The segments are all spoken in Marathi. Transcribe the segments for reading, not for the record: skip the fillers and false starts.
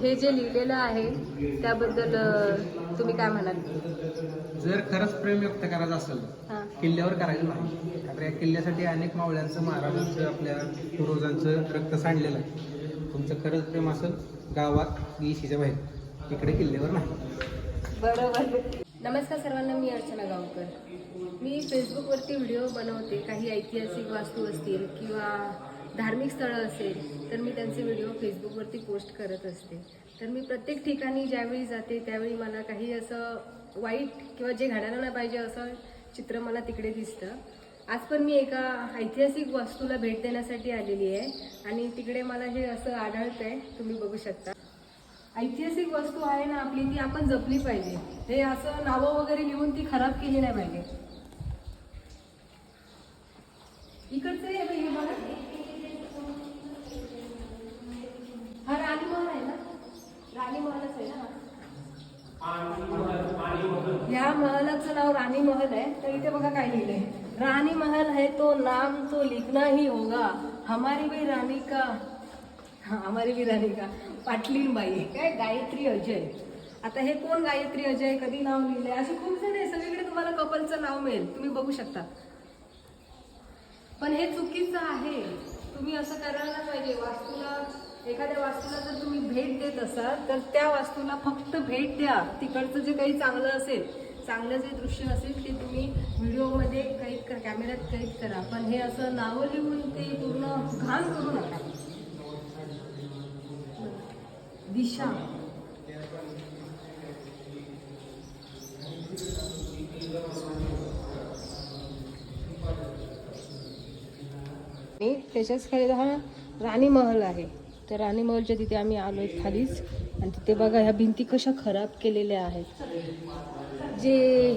हे जे लिहिलेलं आहे त्याबद्दल तुम्ही काय म्हणाल? जर खरंच प्रेम व्यक्त करायचं असेल किल्ल्यावर करायचं नाही. कारण या किल्ल्यासाठी अनेक मावळ्यांचं, महाराजांचं, आपल्या पूर्वजांचं रक्त सांडलेलं आहे. तुमचं खरंच प्रेम असेल गावात येशीच्या बाहेर, इकडे किल्ल्यावर नाही. बरोबर. नमस्कार सर्वांना, मी अर्चना गावकर. मी फेसबुकवरती व्हिडिओ बनवते. काही ऐतिहासिक वास्तू असतील किंवा धार्मिक स्थळं असेल तर मी त्यांचे व्हिडिओ फेसबुकवरती पोस्ट करत असते. तर मी प्रत्येक ठिकाणी ज्यावेळी जाते त्यावेळी मला काही असं वाईट किंवा जे घडायला नाही पाहिजे असं चित्र मला तिकडे दिसतं. आज पण मी एका ऐतिहासिक वास्तूला भेट देण्यासाठी आलेली आहे आणि तिकडे मला हे असं आढळतंय, तुम्ही बघू शकता. ऐतिहासिक वस्तू आहे ना आपली, ती आपण जपली पाहिजे. हे असं नावं वगैरे लिहून ती खराब केली नाही पाहिजे. इकडचं हे बघा, हा राणी महल आहे ना, राणी महलच आहे ना. या महलाचं नाव राणी महल आहे. तर इथे बघा काय लिहिलंय, राणी महल है तो नाम तो लिखना ही होगा, हमारी भी राणी का, हमारी भी राणी का, पाटलीन बाई. काय गायत्री अजय. आता हे कोण गायत्री अजय, कधी नाव लिहिलंय, असे खूप जण आहे. सगळीकडे तुम्हाला कपलचं नाव मिळेल, तुम्ही बघू शकता. पण हे चुकीचं आहे. तुम्ही असं करायला पाहिजे. वास्तूला, एखाद्या वास्तूला जर तुम्ही भेट देत असाल तर त्या वास्तूला फक्त भेट द्या. तिकडचं जे काही चांगलं असेल, चांगलं जे दृश्य असेल ते तुम्ही व्हिडिओमध्ये कैद करा, कॅमेऱ्यात कैद करा. पण हे असं नावं लिहून ते पूर्ण घाण करू नका. दिशा, त्याच्याच खाली हा राणी महल आहे. तर राणी महलच्या तिथे आम्ही आलोय खालीच, आणि तिथे बघा ह्या भिंती कशा खराब केलेल्या आहेत. जे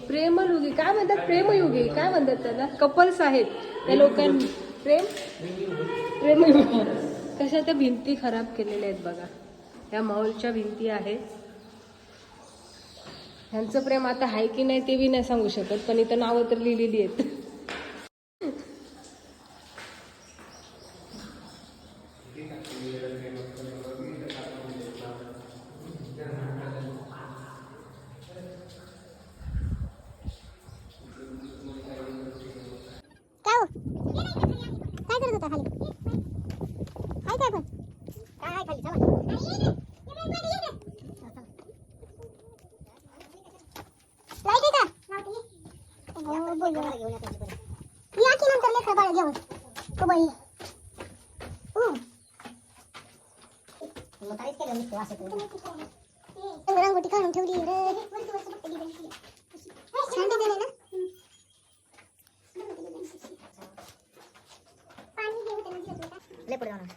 प्रेमयुगी काय म्हणतात, प्रेमयुगी काय म्हणतात त्याला, कपल्स आहेत त्या लोकांनी प्रेमयुगी कशा त्या भिंती खराब केलेल्या आहेत बघा. ह्या महलच्या भिंती आहेत. ह्यांचं प्रेम आता आहे की नाही ते बी नाही सांगू शकत, पण इथं नावं तर लिहिलेली आहेत. काय करत होता खाली? हाय काय पण? काय हाय खाली? चला. लाईट आहे का? हो बोल. या की नंतर लेकरं बाळ घेऊन. तो बाई. मग काहीच केलं नसतं असं. रंगोटी काढून ठेवली रे. छान दिसते ना? ले पुढे जाणार.